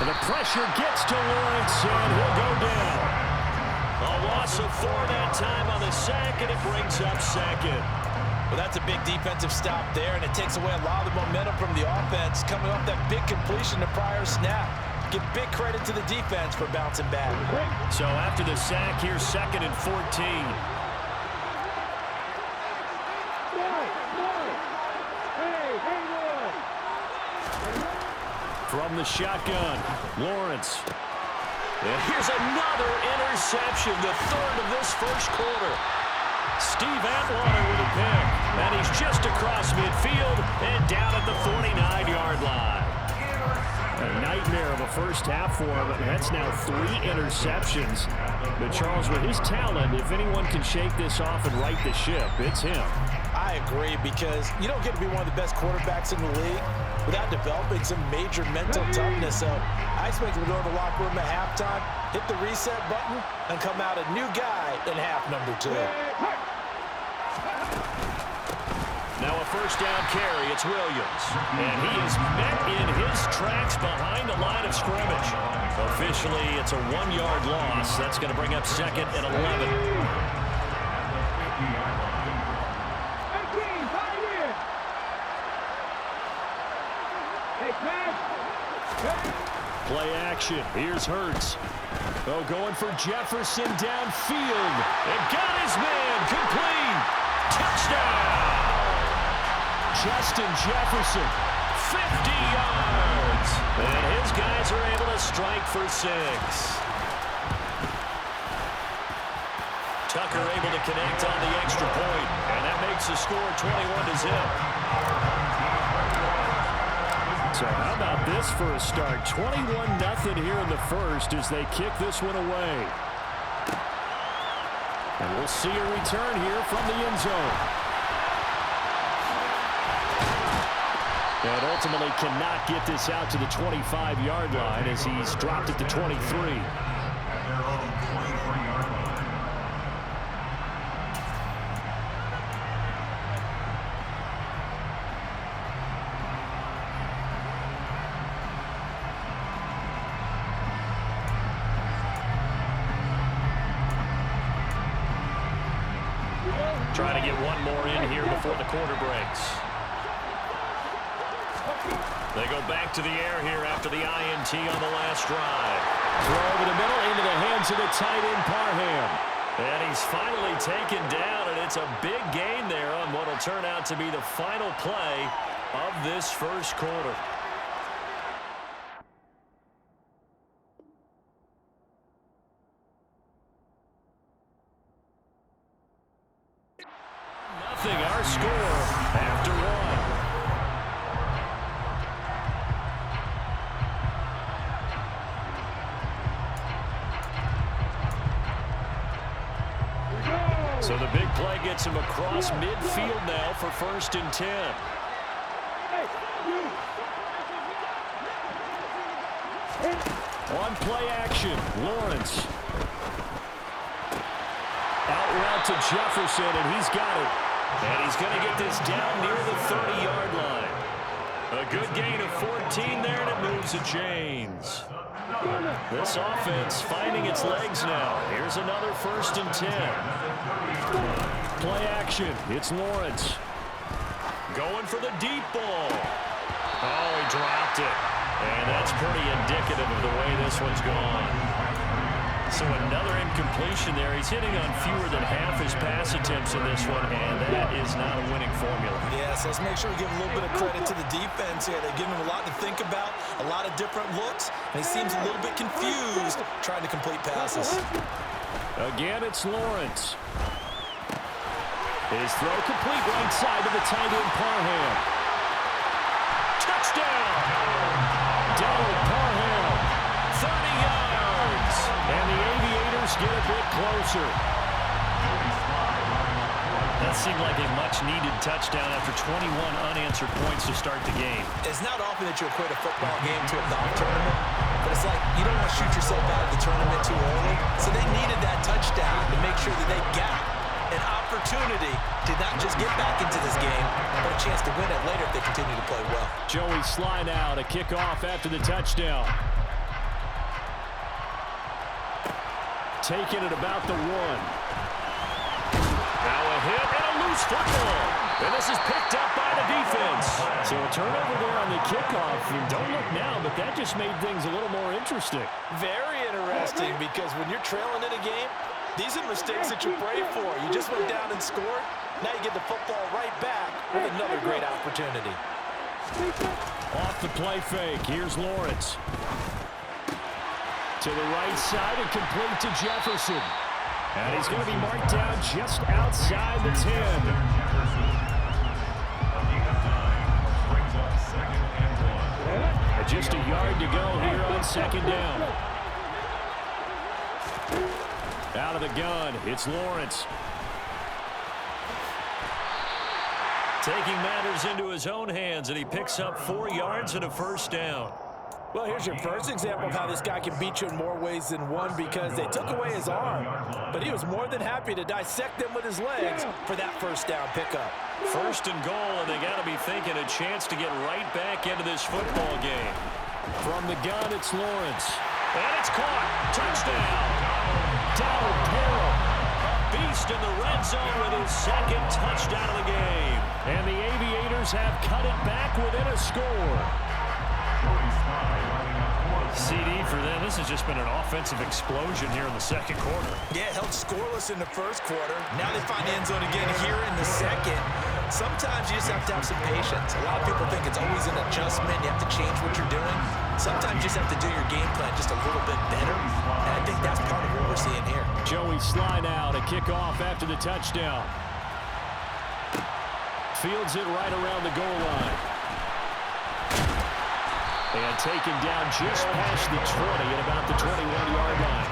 The pressure gets to Lawrence, and he'll go down. A loss of 4 that time on the sack, and it brings up second. Well, that's a big defensive stop there, and it takes away a lot of the momentum from the offense coming off that big completion the prior snap. Give big credit to the defense for bouncing back. So after the sack, here's 2nd and 14. From the shotgun, Lawrence. And here's another interception, the 3rd of this first quarter. Steve Atwater with a pick. And he's just across midfield and down at the 49-yard line. A nightmare of a first half for him. That's now 3 interceptions. But Charles, with his talent, if anyone can shake this off and right the ship, it's him. I agree, because you don't get to be one of the best quarterbacks in the league without developing some major mental toughness. So I expect him to go to the locker room at halftime, hit the reset button, and come out a new guy in half number 2. Now a first down carry, it's Williams. And he is met in his tracks behind the line of scrimmage. Officially, it's a 1-yard loss. That's going to bring up 2nd and 11. Play action. Here's Hurts. Oh, going for Jefferson downfield. And got his man. Complete. Touchdown. Justin Jefferson. 50 yards. And his guys are able to strike for 6. Tucker able to connect on the extra point. And that makes the score 21-0. So how about this for a start? 21-0 here in the first as they kick this one away. And we'll see a return here from the end zone. And ultimately cannot get this out to the 25-yard line as he's dropped at the 23. Trying to get one more in here before the quarter breaks. They go back to the air here after the INT on the last drive. Throw over the middle into the hands of the tight end, Parham. And he's finally taken down, and it's a big gain there on what will turn out to be the final play of this first quarter. Our score after 1. So the big play gets him across midfield now for 1st and 10. On play action, Lawrence. Out route to Jefferson, and he's got it. And he's going to get this down near the 30-yard line. A good gain of 14 there, and it moves the chains. This offense finding its legs now. Here's another 1st and 10. Play action. It's Lawrence. Going for the deep ball. Oh, he dropped it. And that's pretty indicative of the way this one's gone. So another incompletion there. He's hitting on fewer than half his pass attempts in this one, and that is not a winning formula. Yeah, so let's make sure we give a little bit of credit to the defense here. They give him a lot to think about, a lot of different looks, and he seems a little bit confused trying to complete passes. Again, it's Lawrence. His throw complete right side to the tight end, Parham. Touchdown! Donald Parham, 30 yards. And the Aviators get a bit closer. That seemed like a much-needed touchdown after 21 unanswered points to start the game. It's not often that you equate a football game to a golf tournament, but it's like you don't want to shoot yourself out of the tournament too early. So they needed that touchdown to make sure that they got an opportunity to not just get back into this game, but a chance to win it later if they continue to play well. Joey slide out, a kickoff after the touchdown. taken at about the 1. Now a hit and a loose football. And this is picked up by the defense. So a turnover there on the kickoff. And don't look now, but that just made things a little more interesting. Very interesting, because when you're trailing in a game, these are mistakes that you pray for. You just went down and scored. Now you get the football right back with another great opportunity. Off the play fake. Here's Lawrence. To the right side and complete to Jefferson. And he's going to be marked down just outside the 10. Just a yard to go here on 2nd down. Out of the gun, it's Lawrence. Taking matters into his own hands, and he picks up 4 yards and a 1st down. Well, here's your first example of how this guy can beat you in more ways than one, because they took away his arm, but he was more than happy to dissect them with his legs for that 1st down pickup. 1st and goal, and they got to be thinking a chance to get right back into this football game. From the gun, it's Lawrence. And it's caught. Touchdown. Donald Parham, a beast in the red zone with his 2nd touchdown of the game. And the Aviators have cut it back within a score. CD for them. This has just been an offensive explosion here in the 2nd quarter. Yeah, held scoreless in the 1st quarter. Now they find the end zone again here in the 2nd. Sometimes you just have to have some patience. A lot of people think it's always an adjustment. You have to change what you're doing. Sometimes you just have to do your game plan just a little bit better. And I think that's part of what we're seeing here. Joey slide out, a kickoff after the touchdown. Fields it right around the goal line. And taken down just past the 20 at about the 21-yard line.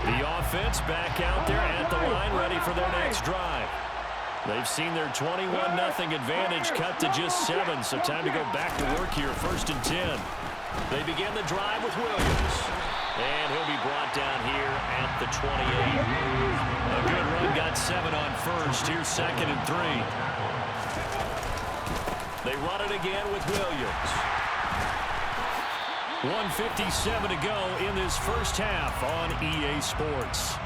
The offense back out there at the line, ready for their next drive. They've seen their 21-0 advantage cut to just 7, so time to go back to work here, 1st and 10. They begin the drive with Williams. And he'll be brought down here at the 28. A good run, got 7 on 1st. Here's 2nd and 3. They run it again with Williams. 1:57 to go in this 1st half on EA Sports.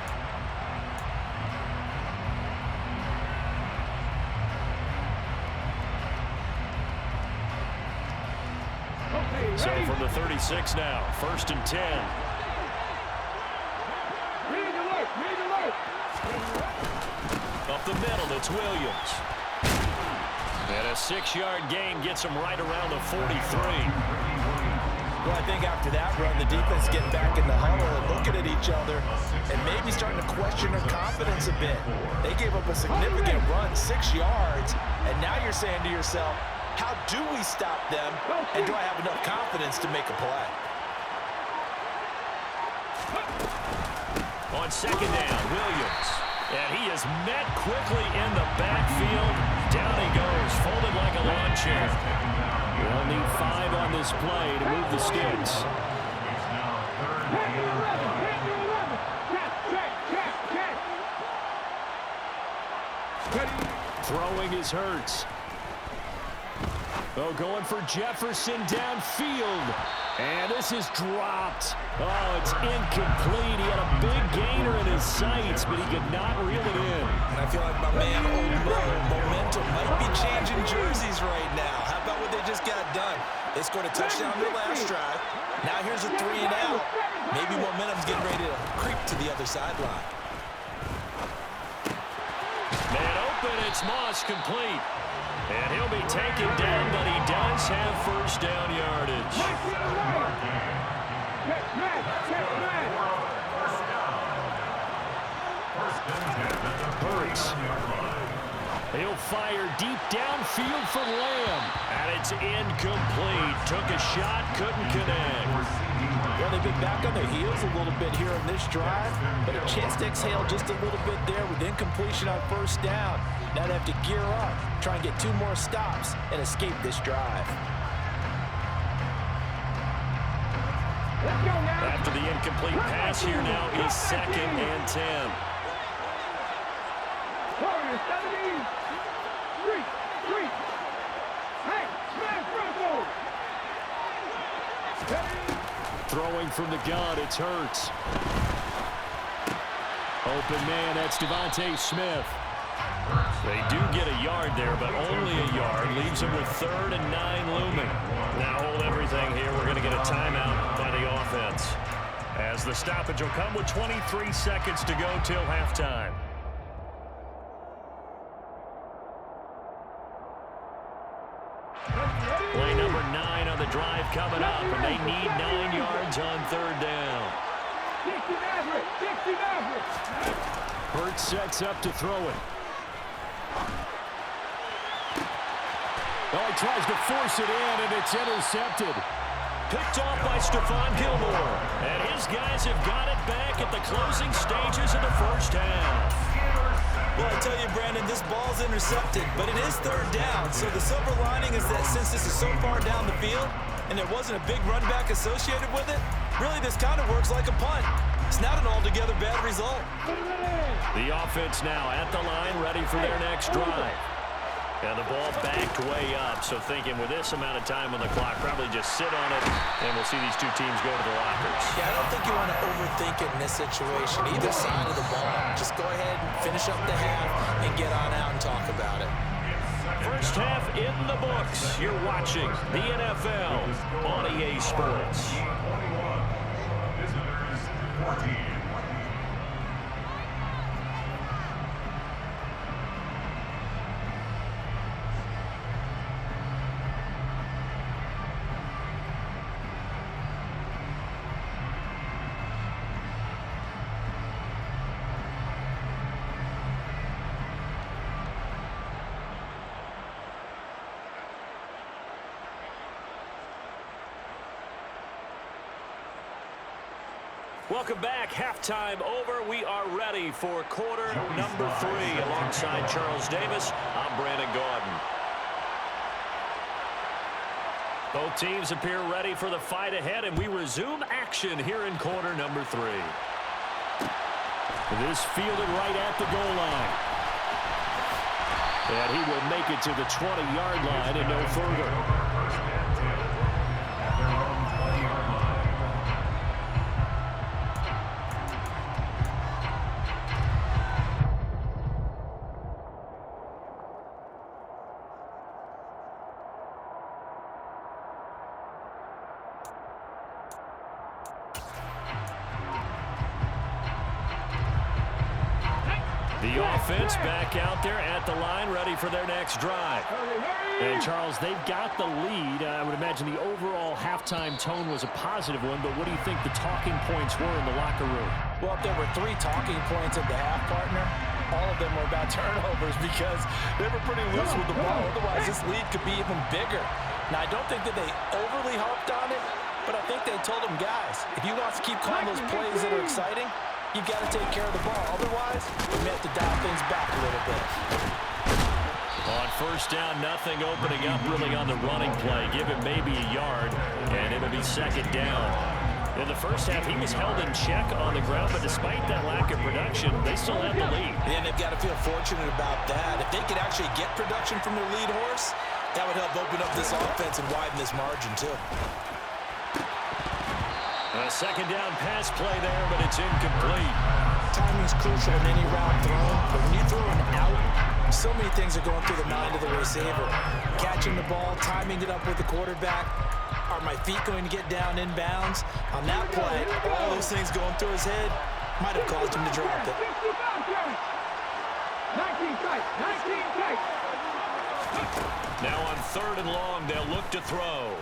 So from the 36 now, 1st and 10. Up the middle, it's Williams. And a 6-yard gain gets him right around the 43. Well, I think after that run, the defense getting back in the huddle and looking at each other and maybe starting to question their confidence a bit. They gave up a significant run, 6 yards, and now you're saying to yourself, how do we stop them, and do I have enough confidence to make a play? On 2nd down, Williams. And he is met quickly in the backfield. Down he goes, folded like a lawn chair. They'll need 5 on this play to move the sticks. Throwing is Hurts. Oh, going for Jefferson downfield. And this is dropped. Oh, it's incomplete. He had a big gainer in his sights, but he could not reel it in. And I feel like my man, old Mo, momentum might be changing jerseys right now. How about what they just got done? They scored a touchdown on their last drive. Now here's a 3 and out. Maybe momentum's getting ready to creep to the other sideline. Man open, it's Moss, complete. And he'll be taken down, but he does have 1st down yardage. Hurts. He'll fire deep downfield for Lamb. And it's incomplete. Took a shot, couldn't connect. Well, they've been back on their heels a little bit here on this drive, but a chance to exhale just a little bit there with incompletion on 1st down. Now they have to gear up, try and get 2 more stops, and escape this drive. After the incomplete pass, here now is 2nd and 10. Throwing from the gun, it's Hurts. Open man, that's Devontae Smith. They do get a yard there, but only a yard. Leaves them with 3rd and 9 looming. Now hold everything here. We're going to get a timeout by the offense, as the stoppage will come with 23 seconds to go till halftime. Play number 9 on the drive coming up, and they need 9 yards on 3rd down. Hurts sets up to throw it. Oh, he tries to force it in, and it's intercepted. Picked off by Stephon Gilmore. And his guys have got it back at the closing stages of the first half. Well, I tell you, Brandon, this ball's intercepted, but it is 3rd down. So the silver lining is that since this is so far down the field and there wasn't a big run back associated with it, really this kind of works like a punt. It's not an altogether bad result. The offense now at the line, ready for their next drive. And the ball backed way up, so thinking with this amount of time on the clock, probably just sit on it, and we'll see these two teams go to the lockers. Yeah, I don't think you want to overthink it in this situation, either side of the ball. Just go ahead and finish up the half and get on out and talk about it. First half in the books. You're watching the NFL on EA Sports. Welcome back. Halftime over. We are ready for quarter number 3. Alongside Charles Davis, I'm Brandon Gaudin. Both teams appear ready for the fight ahead, and we resume action here in quarter number 3. This fielded right at the goal line. And he will make it to the 20-yard line and no further. The offense back out there at the line, ready for their next drive. And, Charles, they've got the lead. I would imagine the overall halftime tone was a positive one, but what do you think the talking points were in the locker room? Well, if there were 3 talking points at the half, partner, all of them were about turnovers because they were pretty loose with the ball. Otherwise, this lead could be even bigger. Now, I don't think that they overly harped on it, but I think they told them, guys, if you want to keep calling those plays that are exciting, you've got to take care of the ball. Otherwise, we may have to dial things back a little bit. On first down, nothing opening up really on the running play. Give him maybe a yard, and it'll be 2nd down. In the first half, he was held in check on the ground, but despite that lack of production, they still have the lead. And they've got to feel fortunate about that. If they could actually get production from their lead horse, that would help open up this offense and widen this margin, too. A 2nd down pass play there, but it's incomplete. Timing is crucial in any route thrown, but when you throw an out, so many things are going through the mind of the receiver. Catching the ball, timing it up with the quarterback. Are my feet going to get down in bounds? On that play, all those things going through his head might have caused him to drop it. Now on 3rd and long, they'll look to throw.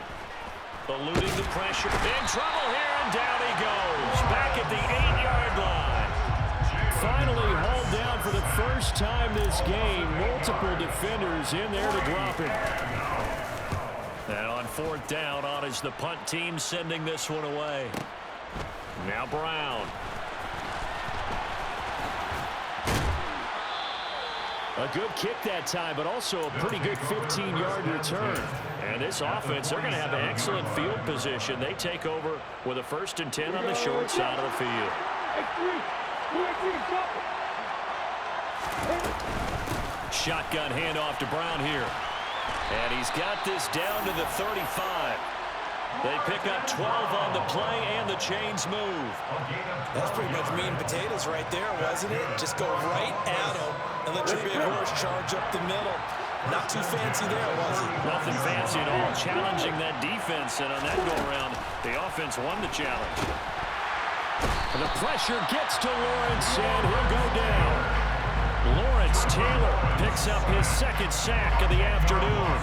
Eluding the pressure. In trouble here, and down he goes. Back at the 8-yard line. Finally hauled down for the first time this game. Multiple defenders in there to drop it. And on 4th down, on is the punt team sending this one away. Now Brown. A good kick that time, but also a pretty good 15-yard return. And this offense, they're going to have an excellent field position. They take over with a 1st and 10 on the short side of the field. Shotgun handoff to Brown here. And he's got this down to the 35. They pick up 12 on the play, and the chains move. That's pretty much meat and potatoes right there, wasn't it? Just go right at them and let your big horse charge up the middle. Not too fancy there, was it? Nothing fancy at all. Challenging that defense, and on that go-around, the offense won the challenge. And the pressure gets to Lawrence, and he'll go down. Lawrence Taylor picks up his 2nd sack of the afternoon.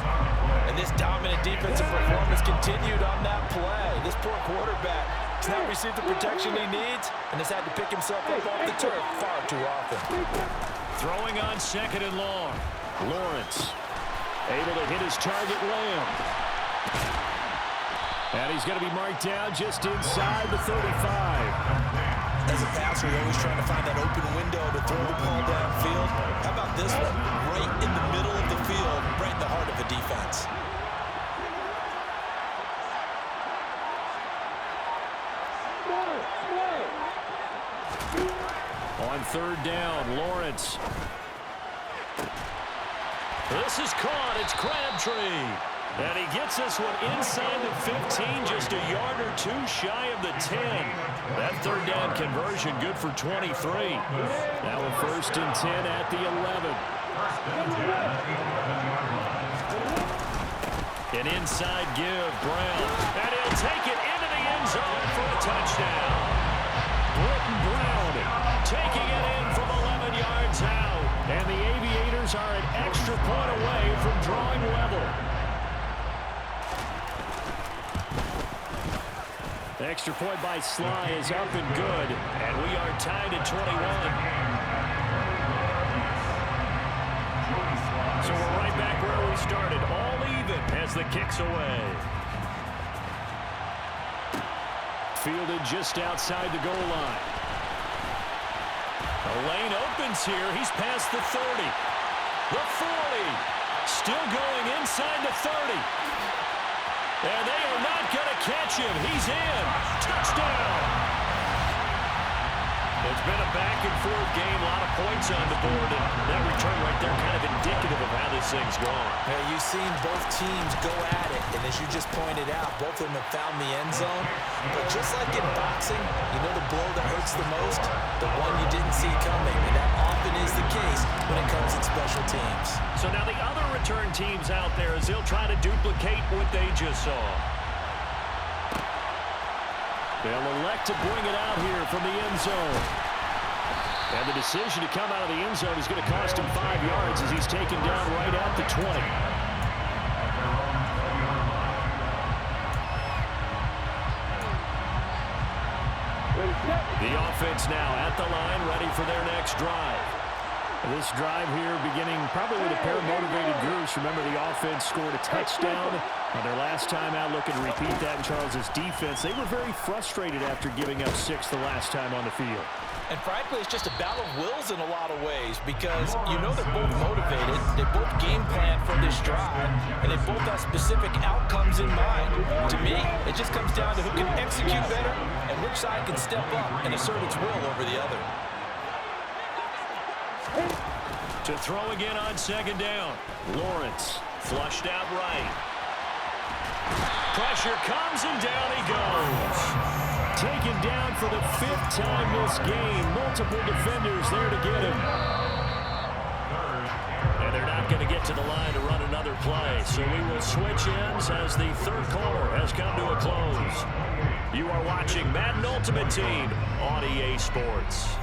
And this dominant defensive performance continued on that play. This poor quarterback has not received the protection he needs and has had to pick himself up off the turf far too often. Throwing on 2nd and long. Lawrence able to hit his target, Lamb. And he's going to be marked down just inside the 35. As a passer, you're always trying to find that open window to throw the ball downfield. How about this one? Right in the middle of the field, right in the heart of the defense. On 3rd down, Lawrence. This is caught. It's Crabtree. And he gets this one inside the 15, just a yard or 2 shy of the 10. That 3rd down conversion good for 23. Now a 1st and 10 at the 11. An inside give, Brown. And he'll take it into the end zone for a touchdown. Britton Brown taking it in from 11 yards out. And the Aviators are an extra point away from drawing level. The extra point by Sly is up and good, and we are tied at 21. So we're right back where we started, all even as the kick's away. Fielded just outside the goal line. The lane opens here. He's past the 30. The 40. Still going inside the 30. And they are not going to catch him. He's in. Touchdown. It's been a back-and-forth game, a lot of points on the board, and that return right there kind of indicative of how this thing's going. Yeah, you've seen both teams go at it, and as you just pointed out, both of them have found the end zone. But just like in boxing, you know the blow that hurts the most? The one you didn't see coming, and that often is the case when it comes in special teams. So now the other return teams out there, as they'll try to duplicate what they just saw. They'll elect to bring it out here from the end zone. And the decision to come out of the end zone is going to cost him 5 yards as he's taken down right at the 20. The offense now at the line, ready for their next drive. This drive here beginning probably with a pair of motivated groups. Remember, the offense scored a touchdown on their last time out. Looking to repeat that in Charles's defense. They were very frustrated after giving up 6 the last time on the field. And frankly, it's just a battle of wills in a lot of ways because you know they're both motivated. They both game plan for this drive, and they both have specific outcomes in mind. To me, it just comes down to who can execute better and which side can step up and assert its will over the other. To throw again on 2nd down. Lawrence flushed out right. Pressure comes and down he goes. Taken down for the 5th time this game. Multiple defenders there to get him. And they're not going to get to the line to run another play. So we will switch ends as the 3rd quarter has come to a close. You are watching Madden Ultimate Team on EA Sports.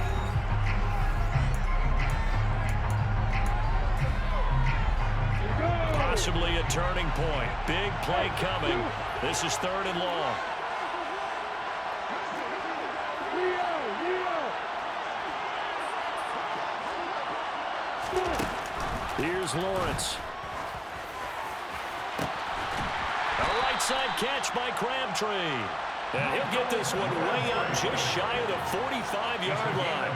Possibly a turning point. Big play coming. This is 3rd and long. Here's Lawrence. A right side catch by Crabtree. And he'll get this one way up just shy of the 45-yard line.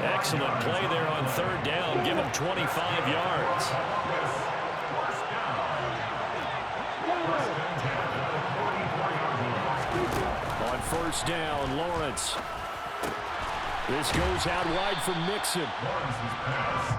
Excellent play there on 3rd down. Give him 25 yards. On first down, Lawrence. This goes out wide for Mixon.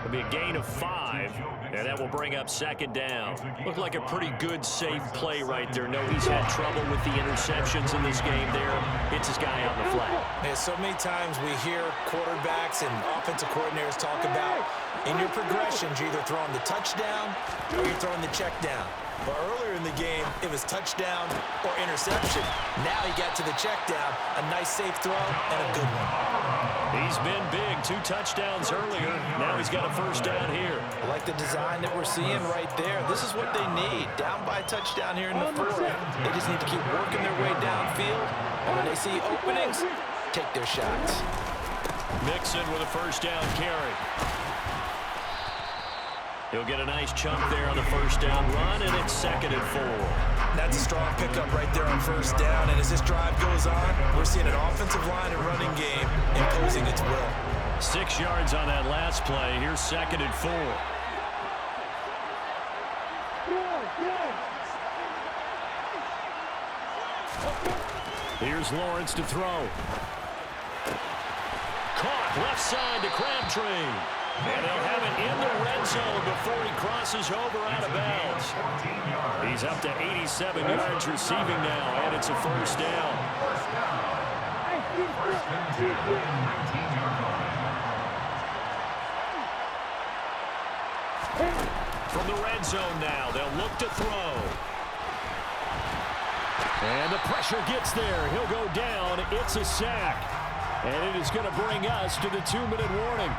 It'll be a gain of 5, and that will bring up second down. Looked like a pretty good, safe play right there. No, he's had trouble with the interceptions in this game there. Hits his guy out in the flat. Yeah, so many times we hear quarterbacks and offensive coordinators talk about in your progressions, you're either throwing the touchdown or you're throwing the check down. But earlier in the game, it was touchdown or interception. Now he got to the check down, a nice safe throw, and a good one. He's been big, 2 touchdowns earlier. Now he's got a first down here. I like the design that we're seeing right there. This is what they need. Down by a touchdown here in the 4th. They just need to keep working their way downfield. And when they see openings, take their shots. Mixon with a first down carry. He'll get a nice chunk there on the first down run, and it's 2nd and 4. That's a strong pickup right there on first down, and as this drive goes on, we're seeing an offensive line and running game imposing its will. 6 yards on that last play. Here's 2nd and 4. Here's Lawrence to throw. Caught left side to Crabtree. And they'll have it in the red zone before he crosses over out of bounds. He's up to 87 yards receiving now, and it's a first down. From the red zone now, they'll look to throw. And the pressure gets there. He'll go down. It's a sack. And it is going to bring us to the 2-minute warning.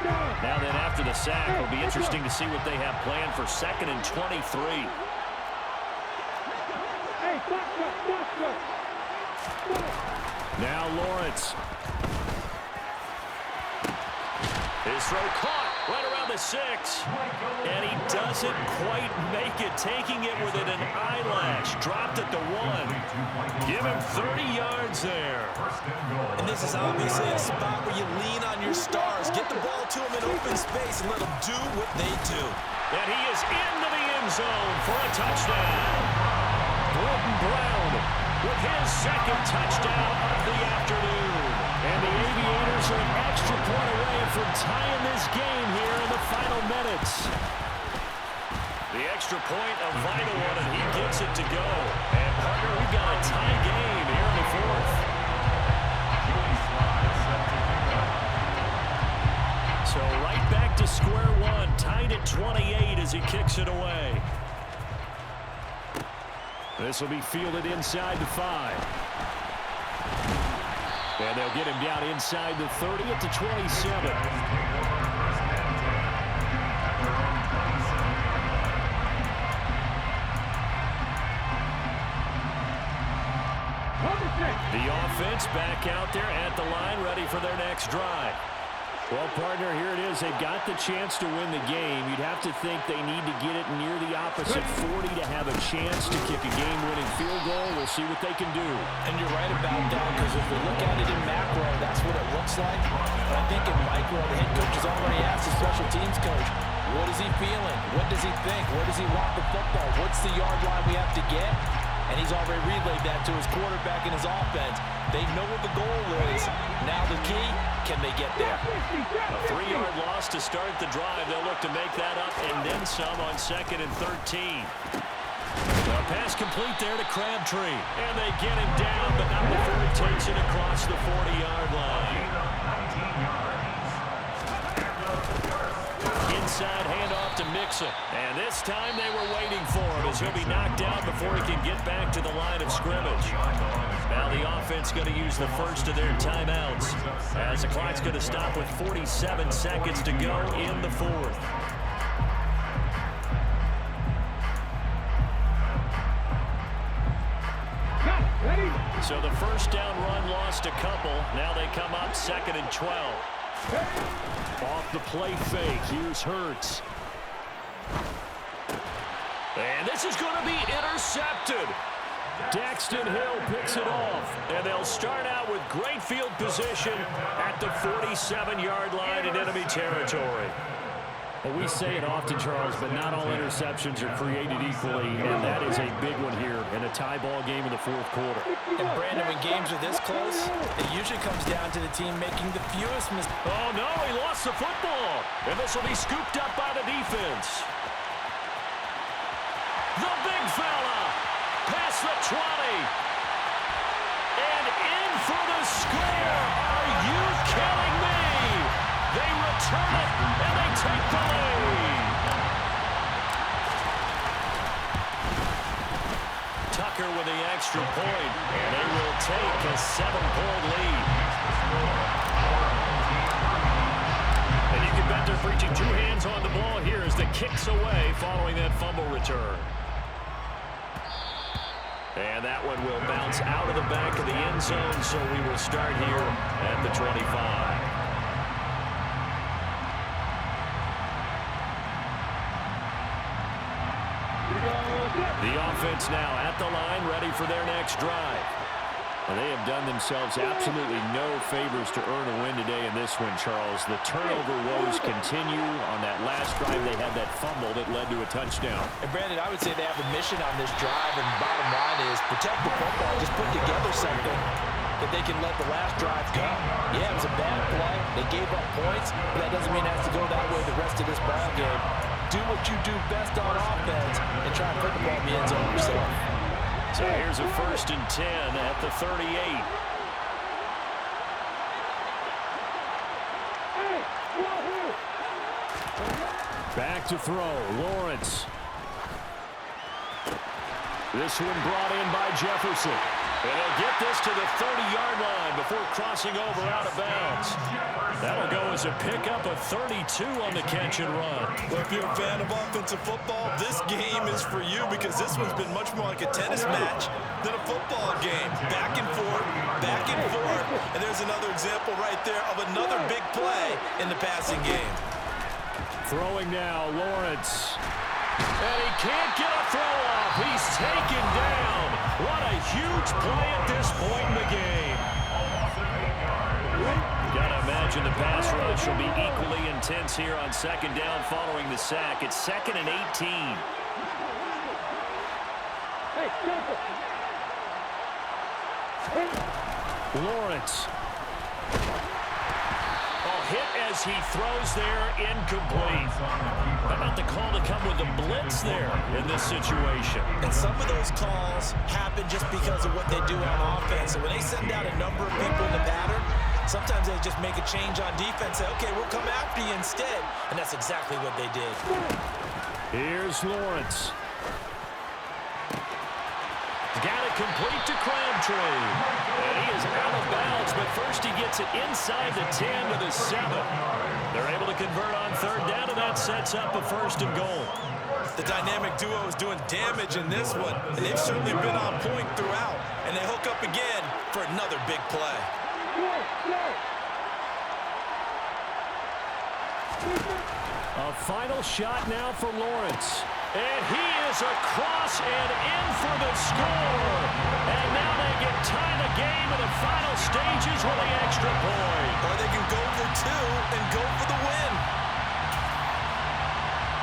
Now then, after the sack, it'll be interesting to see what they have planned for 2nd and 23. Now Lawrence. His throw caught right around the 6. And he doesn't quite make it, taking it within an eyelash. Dropped at the 1. Give him 30 yards there. And this is obviously a spot where you lean on your stars. Get the ball to him in open space and let them do what they do. And he is into the end zone for a touchdown. Gordon Brown with his 2nd touchdown of the afternoon. And the Aviators are an extra point away from tying this game here in the final minutes. The extra point, a vital one, and he gets it to go. And, partner, we've got a tie game here in the 4th. So right back to square one, tied at 28 as he kicks it away. This will be fielded inside the 5. And they'll get him down inside the 30 at the 27. The offense back out there at the line, ready for their next drive. Well, partner, here it is. They've got the chance to win the game. You'd have to think they need to get it near the opposite 40 to have a chance to kick a game-winning field goal. We'll see what they can do. And you're right about that, because if we look at it in macro, that's what it looks like. But I think in micro, the head coach has already asked the special teams coach, what is he feeling? What does he think? Where does he want the football? What's the yard line we have to get? And he's already relayed that to his quarterback and his offense. They know what the goal is. Now the key, can they get there? A 3-yard loss to start the drive. They'll look to make that up and then some on 2nd and 13. A pass complete there to Crabtree. And they get him down, but not before he takes it across the 40-yard line. Inside handoff to Mixon. And this time they were waiting for him as he'll be knocked down before he can get back to the line of scrimmage. Now the offense going to use the first of their timeouts as the clock's going to stop with 47 seconds to go in the 4th. So the first down run lost a couple. Now they come up 2nd and 12. Off the play fake, here's Hurts. And this is going to be intercepted. Daxton Hill picks it off. And they'll start out with great field position at the 47-yard line in enemy territory. Well, we say it often, Charles, but not all interceptions are created equally, and that is a big one here in a tie ball game in the fourth quarter. And, Brandon, when games are this close, it usually comes down to the team making the fewest mistakes. Oh, no, he lost the football, and this will be scooped up by the defense. The big fella, past the 20, and in for the score. Are you kidding me? They return it, and they take the lead. Tucker with the extra point, and they will take a 7-point lead. And you can bet they're preaching two hands on the ball here as the kick's away following that fumble return. And that one will bounce out of the back of the end zone, so we will start here at the 25. The offense now at the line, ready for their next drive. And they have done themselves absolutely no favors to earn a win today in this one, Charles. The turnover woes continue. On that last drive, they had that fumble that led to a touchdown. And, Brandon, I would say they have a mission on this drive, and bottom line is protect the football. Just put together something that they can let the last drive go. Yeah, it was a bad play. They gave up points, but that doesn't mean it has to go that way the rest of this ball game. Do what you do best on offense and try to put the ball in the end zone yourself. So here's a 1st and 10 at the 38. Back to throw, Lawrence. This one brought in by Jefferson. And he'll get this to the 30-yard line before crossing over out of bounds. That'll go as a pickup of 32 on the catch and run. Well, if you're a fan of offensive football, this game is for you because this one's been much more like a tennis match than a football game. Back and forth, and there's another example right there of another big play in the passing game. Throwing now, Lawrence. And he can't get a throw off. He's taken down. What a huge play at this point in the game. Gotta imagine the pass rush will be equally intense here on 2nd down following the sack. It's 2nd and 18. Lawrence. Hit as he throws there, incomplete. How about the call to come with the blitz there in this situation? And some of those calls happen just because of what they do on offense. So when they send out a number of people in the pattern, sometimes they just make a change on defense, say, okay, we'll come after you instead. And that's exactly what they did. Here's Lawrence. Got it complete to Crabtree. And he is out of bounds, but first he gets it inside the 10 to the 7. They're able to convert on 3rd down, and that sets up a 1st and goal. The dynamic duo is doing damage in this one, and they've certainly been on point throughout. And they hook up again for another big play. A final shot now for Lawrence. And he is across and in for the score. And now they can tie the game in the final stages with the extra point. Or they can go for 2 and go for the win.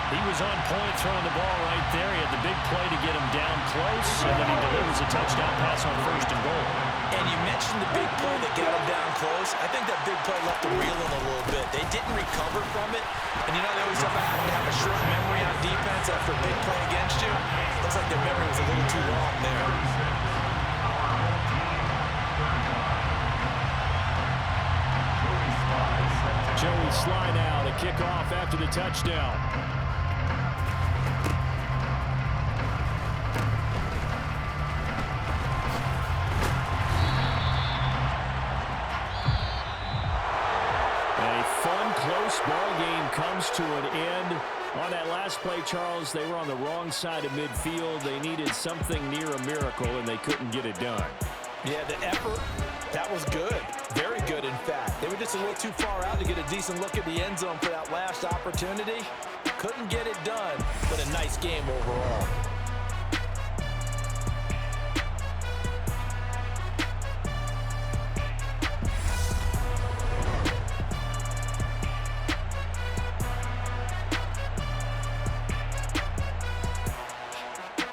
He was on point throwing the ball right there. He had the big play to get him down close, and then he delivers a touchdown pass on 1st and goal. And you mentioned the big play that got him down close. I think that big play left them reeling a little bit. They didn't recover from it. And you know, they always talk about having to have a short memory on defense after a big play against you. Looks like their memory was a little too long there. Joey Sly now to kick off after the touchdown. Close ball game comes to an end. On that last play, Charles, they were on the wrong side of midfield. They needed something near a miracle, and they couldn't get it done. Yeah, the effort, that was good. Very good, in fact. They were just a little too far out to get a decent look at the end zone for that last opportunity. Couldn't get it done, but a nice game overall.